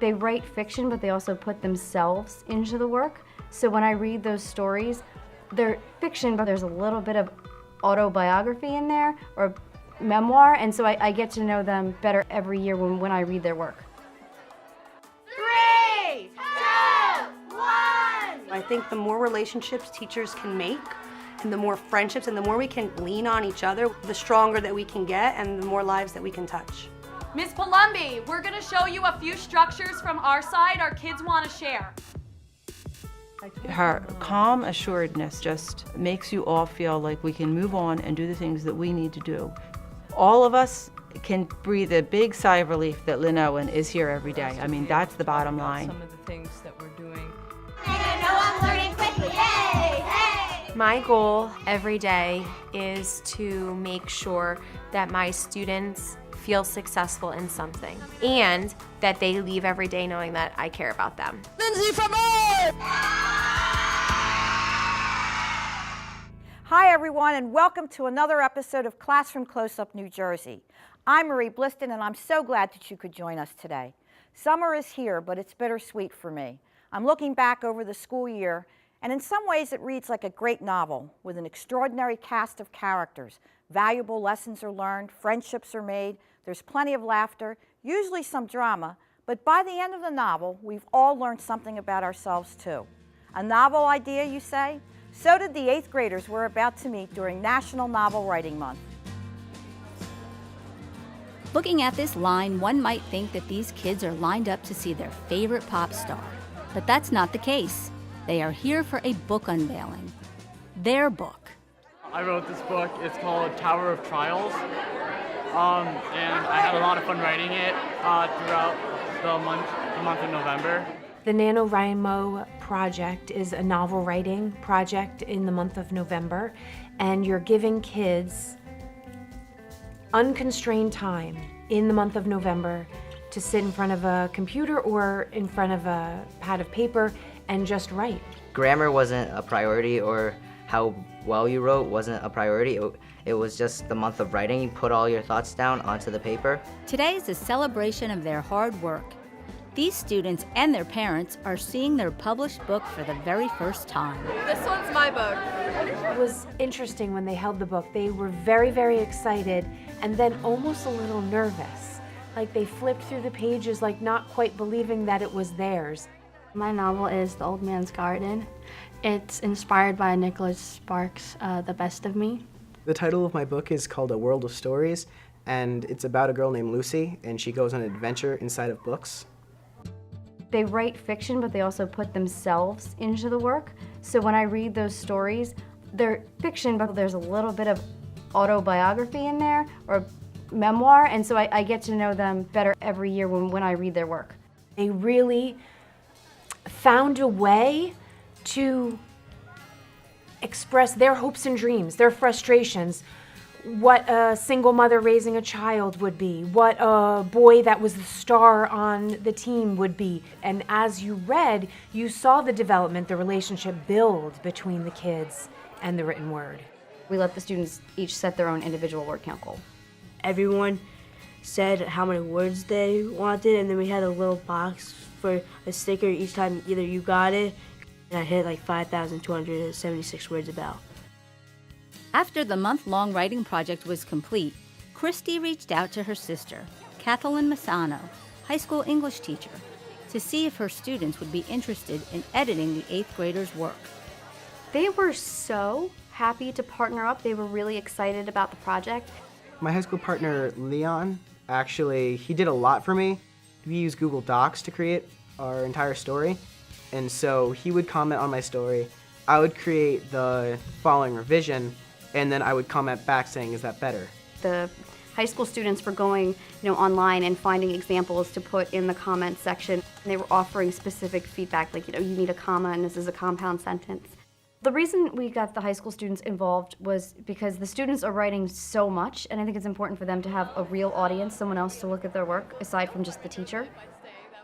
They write fiction, but they also put themselves into the work. So when I read those stories, they're fiction, but there's a little bit of autobiography in there, or memoir, and so I get to know them better every year when I read their work. 3, 2, 1! I think the more relationships teachers can make, and the more friendships, and the more we can lean on each other, the stronger that we can get, and the more lives that we can touch. Ms. Palumbi, we're gonna show you a few structures from our side our kids wanna share. Her calm assuredness just makes you all feel like we can move on and do the things that we need to do. All of us can breathe a big sigh of relief that Lynn Owen is here every day. I mean, that's the bottom line. Some of the things that we're doing. I know I'm learning quickly, yay, hey! My goal every day is to make sure that my students feel successful in something and that they leave every day knowing that I care about them. Lindsay for more! Hi everyone, and welcome to another episode of Classroom Close-Up New Jersey. I'm Marie Bliston, and I'm so glad that you could join us today. Summer is here, but it's bittersweet for me. I'm looking back over the school year, and in some ways it reads like a great novel with an extraordinary cast of characters. Valuable lessons are learned, friendships are made, there's plenty of laughter, usually some drama, but by the end of the novel, we've all learned something about ourselves too. A novel idea, you say? So did the 8th graders we're about to meet during National Novel Writing Month. Looking at this line, one might think that these kids are lined up to see their favorite pop star. But that's not the case. They are here for a book unveiling. Their book. I wrote this book. It's called Tower of Trials. And I had a lot of fun writing it throughout the month of November. The NaNoWriMo project is a novel writing project in the month of November, and you're giving kids unconstrained time in the month of November to sit in front of a computer or in front of a pad of paper and just write. Grammar wasn't a priority, or how well you wrote wasn't a priority. It was just the month of writing. You put all your thoughts down onto the paper. Today is a celebration of their hard work. These students and their parents are seeing their published book for the very first time. This one's my book. It was interesting when they held the book. They were very, very excited and then almost a little nervous. Like they flipped through the pages, like not quite believing that it was theirs. My novel is The Old Man's Garden. It's inspired by Nicholas Sparks' The Best of Me. The title of my book is called A World of Stories, and it's about a girl named Lucy, and she goes on an adventure inside of books. They write fiction, but they also put themselves into the work. So when I read those stories, they're fiction, but there's a little bit of autobiography in there, or memoir, and so I get to know them better every year when I read their work. They really found a way to express their hopes and dreams, their frustrations, what a single mother raising a child would be, what a boy that was the star on the team would be. And as you read, you saw the development, the relationship build between the kids and the written word. We let the students each set their own individual word count goal. Everyone said how many words they wanted, and then we had a little box for a sticker each time either you got it, and I hit like 5,276 words about. After the month-long writing project was complete, Christy reached out to her sister, Kathleen Massano, high school English teacher, to see if her students would be interested in editing the 8th graders' work. They were so happy to partner up. They were really excited about the project. My high school partner, Leon, actually, he did a lot for me. We used Google Docs to create our entire story, and so he would comment on my story. I would create the following revision, and then I would comment back saying, is that better? The high school students were going, online and finding examples to put in the comment section. And they were offering specific feedback, like, you need a comma and this is a compound sentence. The reason we got the high school students involved was because the students are writing so much, and I think it's important for them to have a real audience, someone else to look at their work, aside from just the teacher.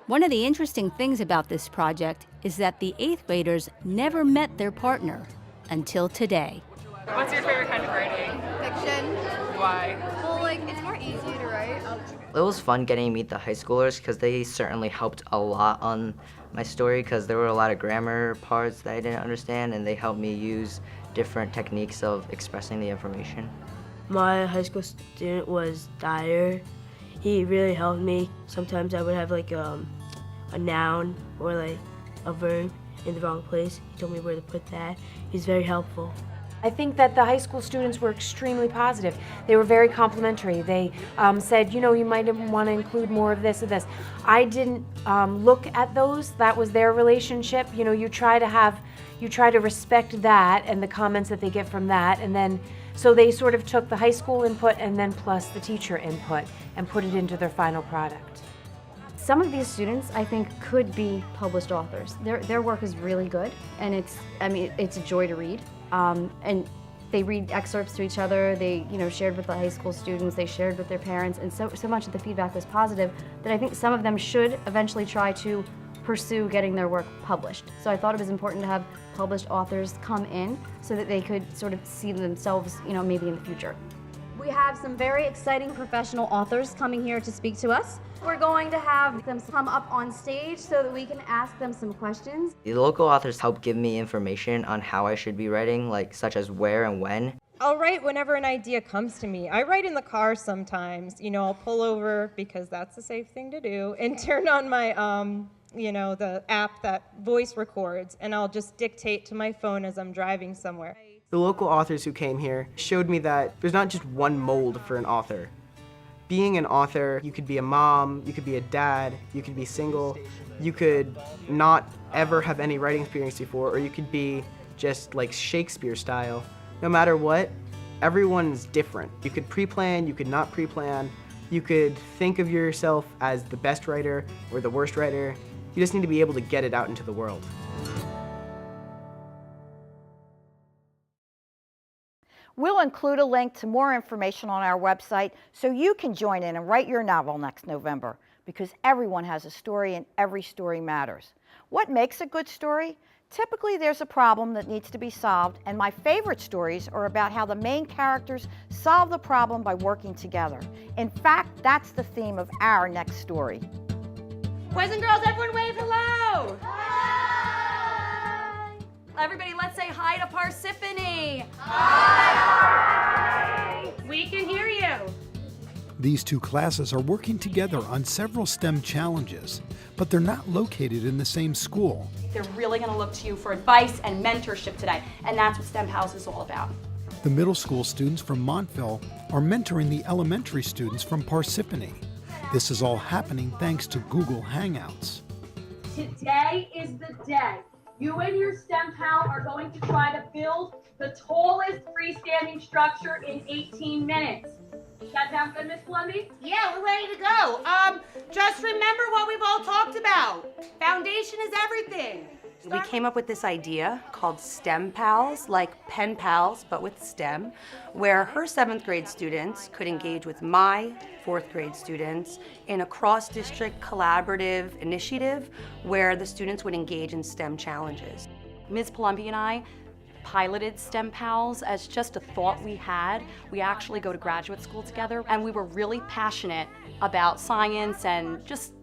One of the interesting things about this project is that the 8th graders never met their partner until today. What's your favorite kind of writing? Fiction. Why? Well, it's more easy to write. It was fun getting to meet the high schoolers because they certainly helped a lot on my story because there were a lot of grammar parts that I didn't understand, and they helped me use different techniques of expressing the information. My high school student was Dyer. He really helped me. Sometimes I would have like a noun or like a verb in the wrong place. He told me where to put that. He's very helpful. I think that the high school students were extremely positive. They were very complimentary. They said, you know, you might want to include more of this or this. I didn't look at those. That was their relationship. You know, you try to respect that and the comments that they get from that, and then so they sort of took the high school input and then plus the teacher input and put it into their final product. Some of these students, I think, could be published authors. Their work is really good, and it's a joy to read. And they read excerpts to each other. They, shared with the high school students. They shared with their parents, and so much of the feedback was positive that I think some of them should eventually try to pursue getting their work published. So I thought it was important to have published authors come in so that they could sort of see themselves, maybe in the future. We have some very exciting professional authors coming here to speak to us. We're going to have them come up on stage so that we can ask them some questions. The local authors help give me information on how I should be writing, such as where and when. I'll write whenever an idea comes to me. I write in the car sometimes. I'll pull over because that's the safe thing to do and turn on my, the app that voice records, and I'll just dictate to my phone as I'm driving somewhere. The local authors who came here showed me that there's not just one mold for an author. Being an author, you could be a mom, you could be a dad, you could be single, you could not ever have any writing experience before, or you could be just like Shakespeare style. No matter what, everyone's different. You could pre-plan, you could not pre-plan, you could think of yourself as the best writer or the worst writer. You just need to be able to get it out into the world. We'll include a link to more information on our website so you can join in and write your novel next November, because everyone has a story and every story matters. What makes a good story? Typically there's a problem that needs to be solved, and my favorite stories are about how the main characters solve the problem by working together. In fact, that's the theme of our next story. Boys and girls, everyone wave hello! Everybody, let's say hi to Parsipanny. Hi! We can hear you. These two classes are working together on several STEM challenges, but they're not located in the same school. They're really going to look to you for advice and mentorship today, and that's what STEM House is all about. The middle school students from Montville are mentoring the elementary students from Parsipanny. This is all happening thanks to Google Hangouts. Today is the day. You and your STEM pal are going to try to build the tallest freestanding structure in 18 minutes. That sound good, Miss Columbia? Yeah, we're ready to go. Just remember what we've all talked about. Foundation is everything. We came up with this idea called STEM Pals, like pen pals, but with STEM, where her 7th grade students could engage with my 4th grade students in a cross-district collaborative initiative where the students would engage in STEM challenges. Ms. Palumbi and I piloted STEM Pals as just a thought we had. We actually go to graduate school together, and we were really passionate about science and just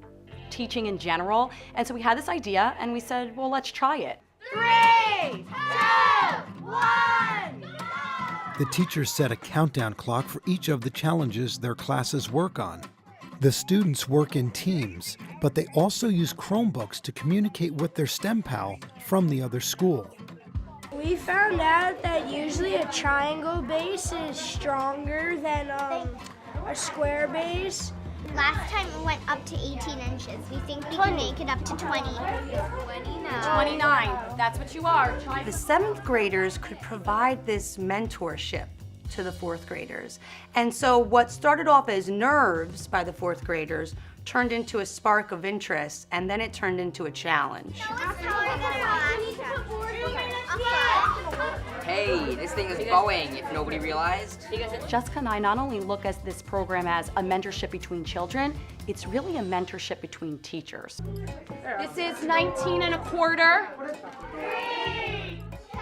teaching in general. And so we had this idea and we said, well, let's try it. 3, 2, 1. The teachers set a countdown clock for each of the challenges their classes work on. The students work in teams, but they also use Chromebooks to communicate with their STEM pal from the other school. We found out that usually a triangle base is stronger than a square base. Last time it went up to 18 inches. We think we can make it up to 20. 29. That's what you are. The 7th graders could provide this mentorship to the 4th graders. And so what started off as nerves by the 4th graders turned into a spark of interest, and then it turned into a challenge. Hey, this thing is going, if nobody realized. Jessica and I not only look at this program as a mentorship between children, it's really a mentorship between teachers. This is 19 1/4. 3, 2, 1.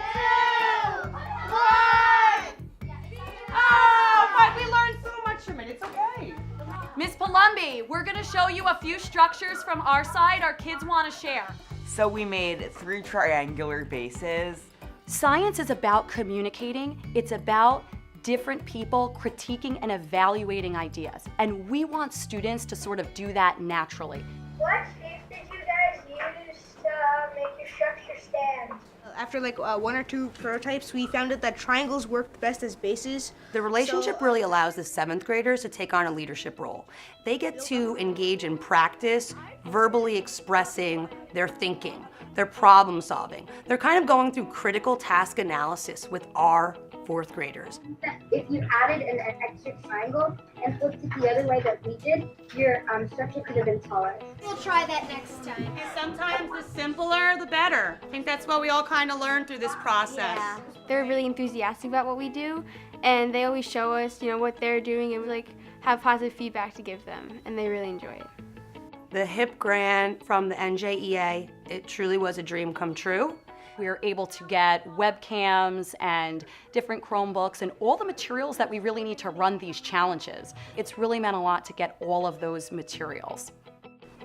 Oh, but we learned so much from it. It's okay. Miss Palumbi, we're gonna show you a few structures from our side our kids wanna share. So we made 3 triangular bases. Science is about communicating. It's about different people critiquing and evaluating ideas. And we want students to sort of do that naturally. What shapes did you guys use to make your structure stand? After like 1 or 2 prototypes, we found out that triangles worked best as bases. The relationship really allows the 7th graders to take on a leadership role. They get to engage in practice, verbally expressing their thinking, their problem solving. They're kind of going through critical task analysis with our 4th graders. If you added an extra triangle and flipped it the other way that we did, your structure could have been taller. We'll try that next time. Sometimes the simpler, the better. I think that's what we all kind of learned through this process. Yeah. They're really enthusiastic about what we do, and they always show us, what they're doing, and we like have positive feedback to give them, and they really enjoy it. The HIP grant from the NJEA, it truly was a dream come true. We were able to get webcams and different Chromebooks and all the materials that we really need to run these challenges. It's really meant a lot to get all of those materials.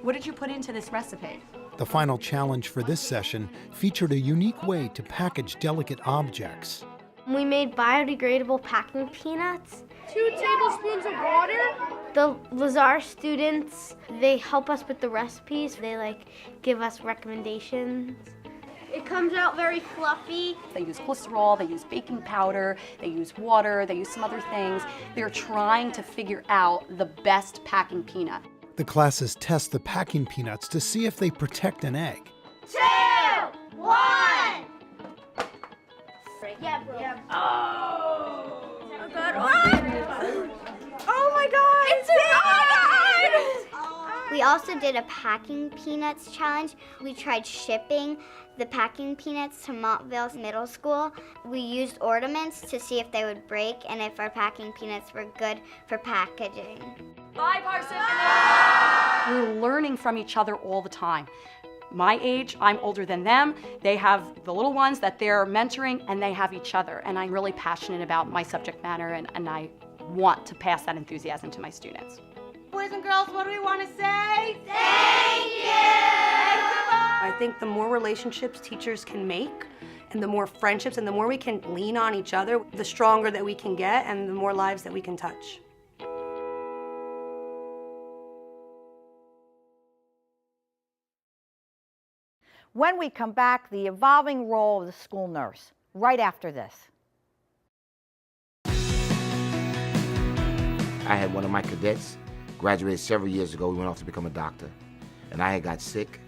What did you put into this recipe? The final challenge for this session featured a unique way to package delicate objects. We made biodegradable packing peanuts. 2 tablespoons of water. The Lazar students, they help us with the recipes. They give us recommendations. It comes out very fluffy. They use glycerol, they use baking powder, they use water, they use some other things. They're trying to figure out the best packing peanut. The classes test the packing peanuts to see if they protect an egg. 2, 1. Yeah, bro. Yeah. Oh God. Oh my God. It's We also did a packing peanuts challenge. We tried shipping the packing peanuts to Montville Middle School. We used ornaments to see if they would break and if our packing peanuts were good for packaging. Bye, Parsipanny! We're learning from each other all the time. My age, I'm older than them. They have the little ones that they're mentoring, and they have each other. And I'm really passionate about my subject matter, and I want to pass that enthusiasm to my students. Boys and girls, what do we want to say? Thank you! I think the more relationships teachers can make, and the more friendships, and the more we can lean on each other, the stronger that we can get, and the more lives that we can touch. When we come back, the evolving role of the school nurse, right after this. I had one of my cadets graduated several years ago. We went off to become a doctor. And I had got sick,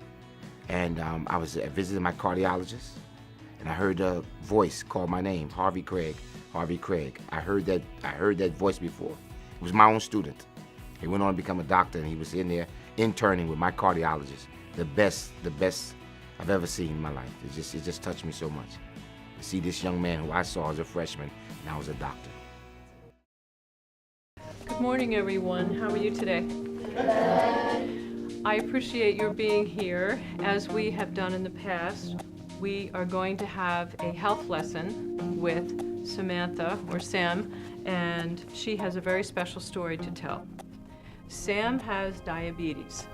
and I was visiting my cardiologist, and I heard a voice call my name, Harvey Craig, Harvey Craig. I heard that voice before. It was my own student. He went on to become a doctor, and he was in there interning with my cardiologist. The best I've ever seen in my life. It just touched me so much. To see this young man who I saw as a freshman, now as a doctor. Good morning, everyone. How are you today? I appreciate your being here. As we have done in the past, we are going to have a health lesson with Samantha, or Sam, and she has a very special story to tell. Sam has diabetes.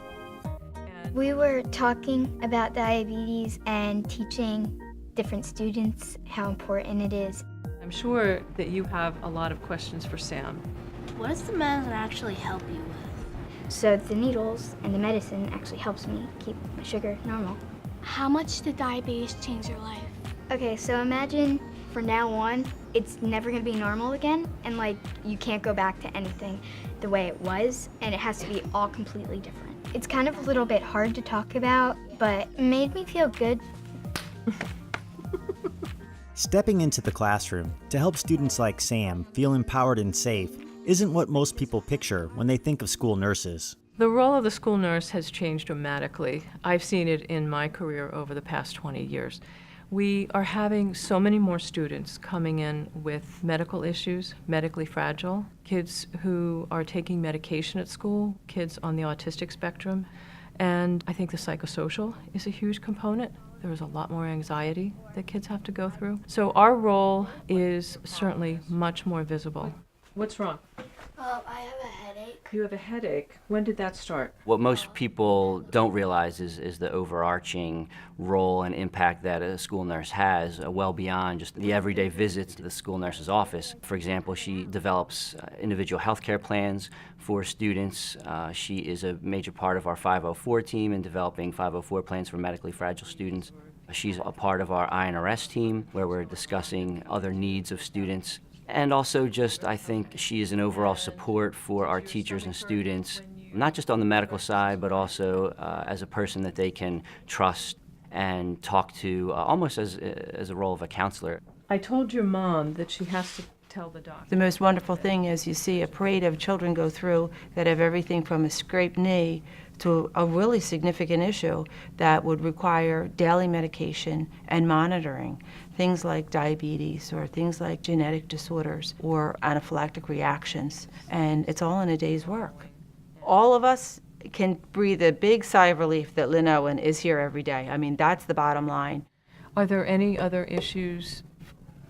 We were talking about diabetes and teaching different students how important it is. I'm sure that you have a lot of questions for Sam. What does the medicine actually help you with? So the needles and the medicine actually helps me keep my sugar normal. How much did diabetes change your life? Okay, so imagine from now on, it's never gonna be normal again, and you can't go back to anything the way it was, and it has to be all completely different. It's kind of a little bit hard to talk about, but it made me feel good. Stepping into the classroom to help students like Sam feel empowered and safe isn't what most people picture when they think of school nurses. The role of the school nurse has changed dramatically. I've seen it in my career over the past 20 years. We are having so many more students coming in with medical issues, medically fragile, kids who are taking medication at school, kids on the autistic spectrum, and I think the psychosocial is a huge component. There is a lot more anxiety that kids have to go through. So our role is certainly much more visible. What's wrong? I have a headache. You have a headache. When did that start? What most people don't realize is the overarching role and impact that a school nurse has, well beyond just the everyday visits to the school nurse's office. For example, she develops individual health care plans for students. She is a major part of our 504 team in developing 504 plans for medically fragile students. She's a part of our INRS team, where we're discussing other needs of students. And also just, I think she is an overall support for our teachers and students, not just on the medical side, but also as a person that they can trust and talk to, almost as a role of a counselor. I told your mom that she has to tell the doctor. The most wonderful thing is you see a parade of children go through that have everything from a scraped knee to a really significant issue that would require daily medication and monitoring. Things like diabetes or things like genetic disorders or anaphylactic reactions. And it's all in a day's work. All of us can breathe a big sigh of relief that Lynn Owen is here every day. I mean, that's the bottom line. Are there any other issues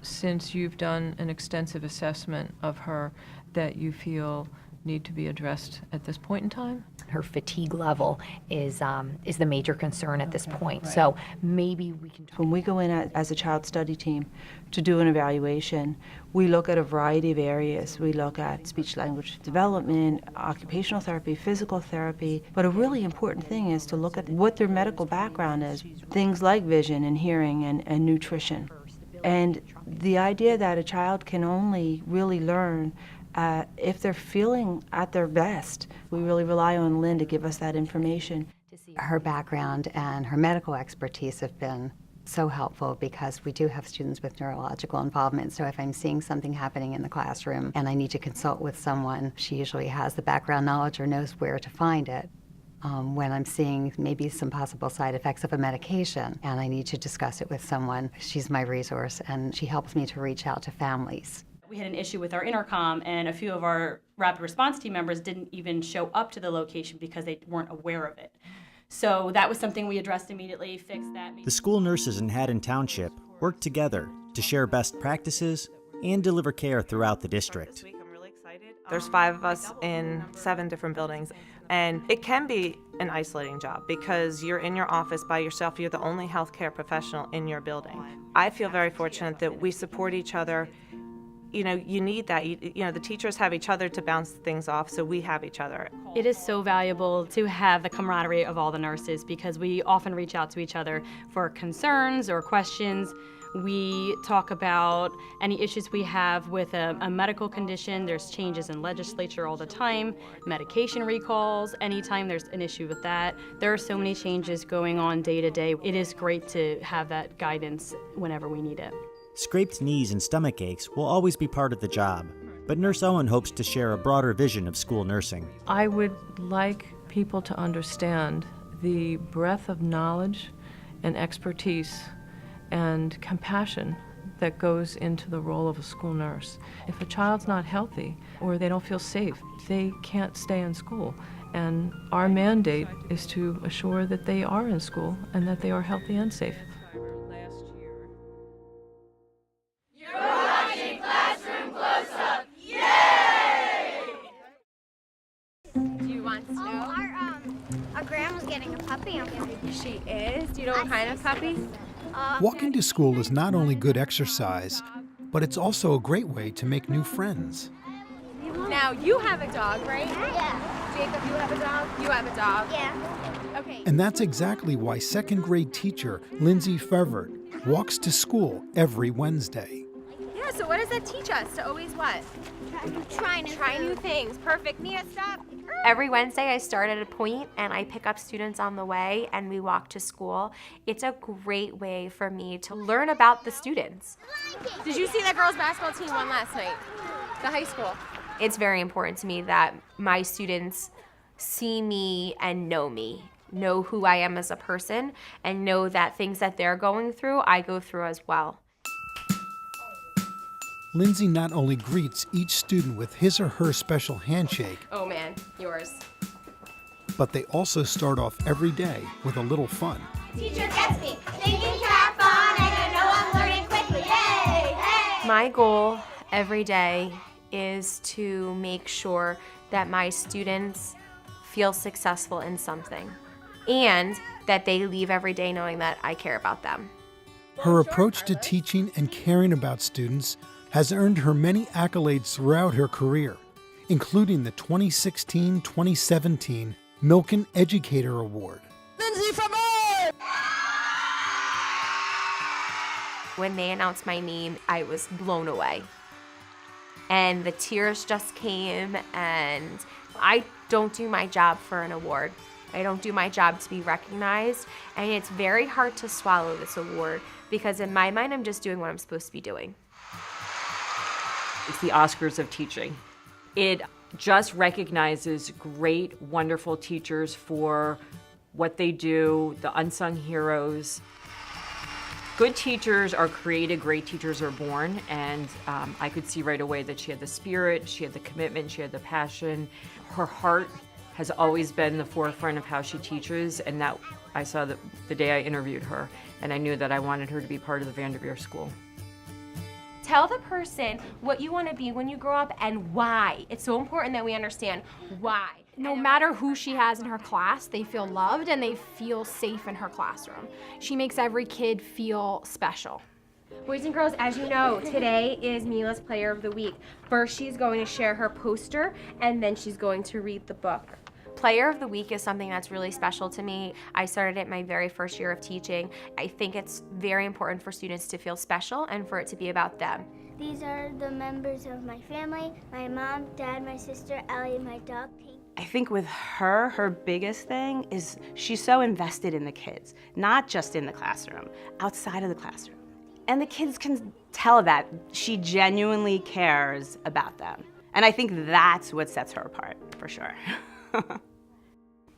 since you've done an extensive assessment of her that you feel need to be addressed at this point in time? Her fatigue level is the major concern at this point. So maybe we can. When we go in as a child study team to do an evaluation, we look at a variety of areas. We look at speech language development, occupational therapy, physical therapy. But a really important thing is to look at what their medical background is. Things like vision and hearing and nutrition. And the idea that a child can only really learn if they're feeling at their best. We really rely on Lynn to give us that information. Her background and her medical expertise have been so helpful because we do have students with neurological involvement. So if I'm seeing something happening in the classroom and I need to consult with someone, she usually has the background knowledge or knows where to find it. When I'm seeing maybe some possible side effects of a medication and I need to discuss it with someone, she's my resource and she helps me to reach out to families. We had an issue with our intercom, and a few of our rapid response team members didn't even show up to the location because they weren't aware of it. So that was something we addressed immediately, fixed that. The school nurses in Haddon Township work together to share best practices and deliver care throughout the district. There's 5 of us in 7 different buildings, and it can be an isolating job because you're in your office by yourself. You're the only healthcare professional in your building. I feel very fortunate that we support each other. You know, you need that. You know, the teachers have each other to bounce things off, so we have each other. It is so valuable to have the camaraderie of all the nurses because we often reach out to each other for concerns or questions. We talk about any issues we have with a medical condition. There's changes in legislature all the time, medication recalls, anytime there's an issue with that. There are so many changes going on day to day. It is great to have that guidance whenever we need it. Scraped knees and stomach aches will always be part of the job, but Nurse Owen hopes to share a broader vision of school nursing. I would like people to understand the breadth of knowledge and expertise and compassion that goes into the role of a school nurse. If a child's not healthy or they don't feel safe, they can't stay in school. And our mandate is to assure that they are in school and that they are healthy and safe. Our grandma's getting a puppy. She is? Do you know what kind of puppy? Walking to school is not only good exercise, but it's also a great way to make new friends. Now, you have a dog, right? Yeah. Jacob, you have a dog? You have a dog? Yeah. Okay. And that's exactly why second grade teacher Lindsay Fevert walks to school every Wednesday. Yeah, so what does that teach us? To always what? Try new things. Perfect. Nia, stop. Every Wednesday I start at a point and I pick up students on the way and we walk to school. It's a great way for me to learn about the students. Did you see that girls basketball team won last night? The high school. It's very important to me that my students see me and know who I am as a person, and know that things that they're going through, I go through as well. Lindsay not only greets each student with his or her special handshake, Oh man, yours. but they also start off every day with a little fun. Teacher gets me thinking have fun, and I know I'm learning quickly. Yay! Hey! My goal every day is to make sure that my students feel successful in something and that they leave every day knowing that I care about them. Her approach to teaching and caring about students has earned her many accolades throughout her career, including the 2016-2017 Milken Educator Award. When they announced my name, I was blown away. And the tears just came, and I don't do my job for an award. I don't do my job to be recognized, and it's very hard to swallow this award because in my mind, I'm just doing what I'm supposed to be doing. It's the Oscars of teaching. It just recognizes great, wonderful teachers for what they do, the unsung heroes. Good teachers are created, great teachers are born, and I could see right away that she had the spirit, she had the commitment, she had the passion. Her heart has always been the forefront of how she teaches, and that I saw the day I interviewed her, and I knew that I wanted her to be part of the Vanderveer School. Tell the person what you want to be when you grow up and why. It's so important that we understand why. No matter who she has in her class, they feel loved and they feel safe in her classroom. She makes every kid feel special. Boys and girls, as you know, today is Mila's Player of the Week. First, she's going to share her poster, and then she's going to read the book. Player of the Week is something that's really special to me. I started it my very first year of teaching. I think it's very important for students to feel special and for it to be about them. These are the members of my family, my mom, dad, my sister, Ellie, and my dog, Pink. I think with her biggest thing is she's so invested in the kids, not just in the classroom, outside of the classroom. And the kids can tell that she genuinely cares about them. And I think that's what sets her apart, for sure.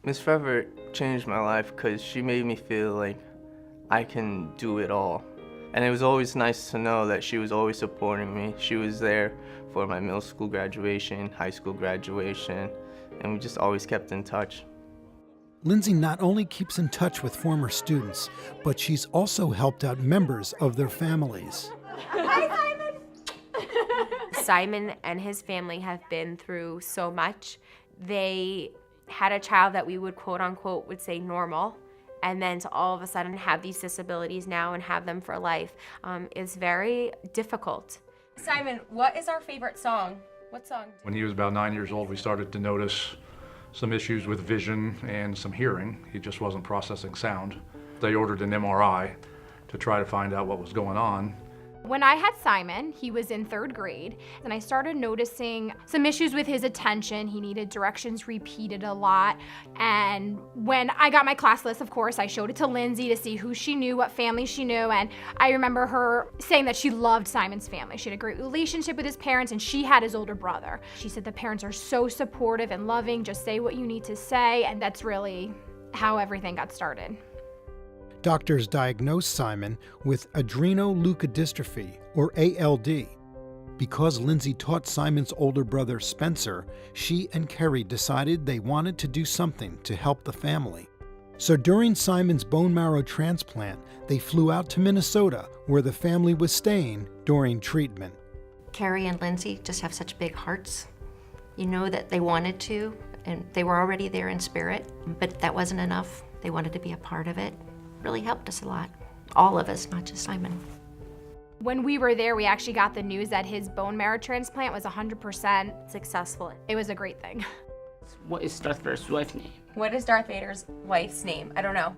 Miss Fever changed my life because she made me feel like I can do it all. And it was always nice to know that she was always supporting me. She was there for my middle school graduation, high school graduation, and we just always kept in touch. Lindsay not only keeps in touch with former students, but she's also helped out members of their families. Hi, Simon! Simon and his family have been through so much. They had a child that we would quote unquote would say normal, and then to all of a sudden have these disabilities now and have them for life is very difficult. Simon, what is our favorite song? What song? When he was about 9 years old, we started to notice some issues with vision and some hearing. He just wasn't processing sound. They ordered an MRI to try to find out what was going on. When I had Simon, he was in 3rd grade, and I started noticing some issues with his attention. He needed directions repeated a lot. And when I got my class list, of course, I showed it to Lindsay to see who she knew, what family she knew, and I remember her saying that she loved Simon's family. She had a great relationship with his parents, and she had his older brother. She said the parents are so supportive and loving, just say what you need to say, and that's really how everything got started. Doctors diagnosed Simon with adrenoleukodystrophy, or ALD. Because Lindsay taught Simon's older brother Spencer, she and Kerry decided they wanted to do something to help the family. So during Simon's bone marrow transplant, they flew out to Minnesota, where the family was staying during treatment. Kerry and Lindsay just have such big hearts. You know that they wanted to, and they were already there in spirit, but that wasn't enough. They wanted to be a part of it. Really helped us a lot. All of us, not just Simon. When we were there, we actually got the news that his bone marrow transplant was 100% successful. It was a great thing. What is Darth Vader's wife's name? What is Darth Vader's wife's name? I don't know.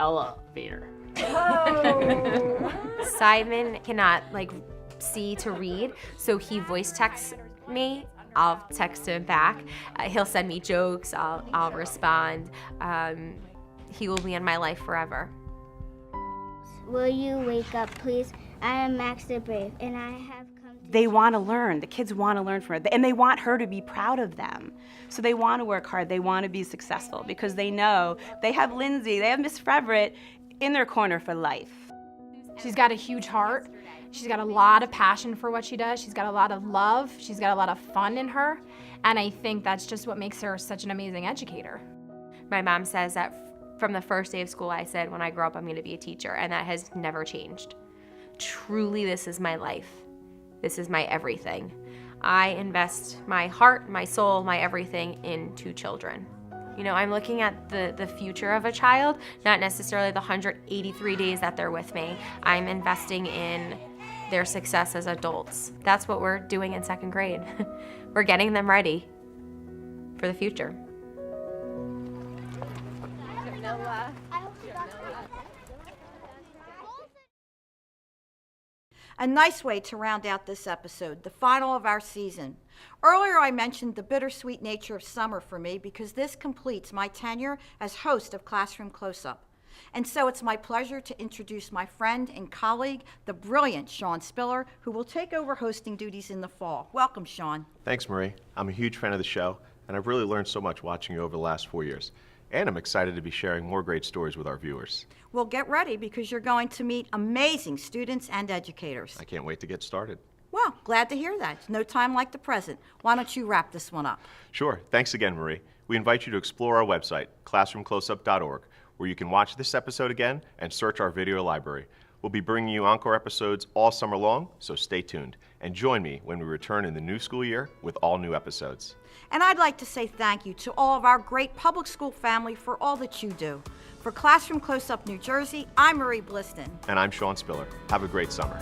Ella Vader. Oh. Simon cannot see to read, so he voice texts me. I'll text him back. He'll send me jokes. I'll respond. He will be in my life forever. Will you wake up, please? I am Max the Brave, and I have come to... They want to learn. The kids want to learn from her, and they want her to be proud of them. So they want to work hard. They want to be successful because they know they have Lindsay, they have Miss Frederick in their corner for life. She's got a huge heart. She's got a lot of passion for what she does. She's got a lot of love. She's got a lot of fun in her. And I think that's just what makes her such an amazing educator. My mom says that from the first day of school, I said, when I grow up, I'm going to be a teacher, and that has never changed. Truly, this is my life. This is my everything. I invest my heart, my soul, my everything into children. You know, I'm looking at the future of a child, not necessarily the 183 days that they're with me. I'm investing in their success as adults. That's what we're doing in second grade. We're getting them ready for the future. A nice way to round out this episode, the final of our season. Earlier I mentioned the bittersweet nature of summer for me because this completes my tenure as host of Classroom Close-Up. And so it's my pleasure to introduce my friend and colleague, the brilliant Sean Spiller, who will take over hosting duties in the fall. Welcome, Sean. Thanks, Marie. I'm a huge fan of the show, and I've really learned so much watching you over the last 4 years. And I'm excited to be sharing more great stories with our viewers. Well, get ready because you're going to meet amazing students and educators. I can't wait to get started. Well, glad to hear that. No time like the present. Why don't you wrap this one up? Sure. Thanks again, Marie. We invite you to explore our website, classroomcloseup.org, where you can watch this episode again and search our video library. We'll be bringing you encore episodes all summer long, so stay tuned. And join me when we return in the new school year with all new episodes. And I'd like to say thank you to all of our great public school family for all that you do. For Classroom Close-Up New Jersey, I'm Marie Bliston. And I'm Sean Spiller. Have a great summer.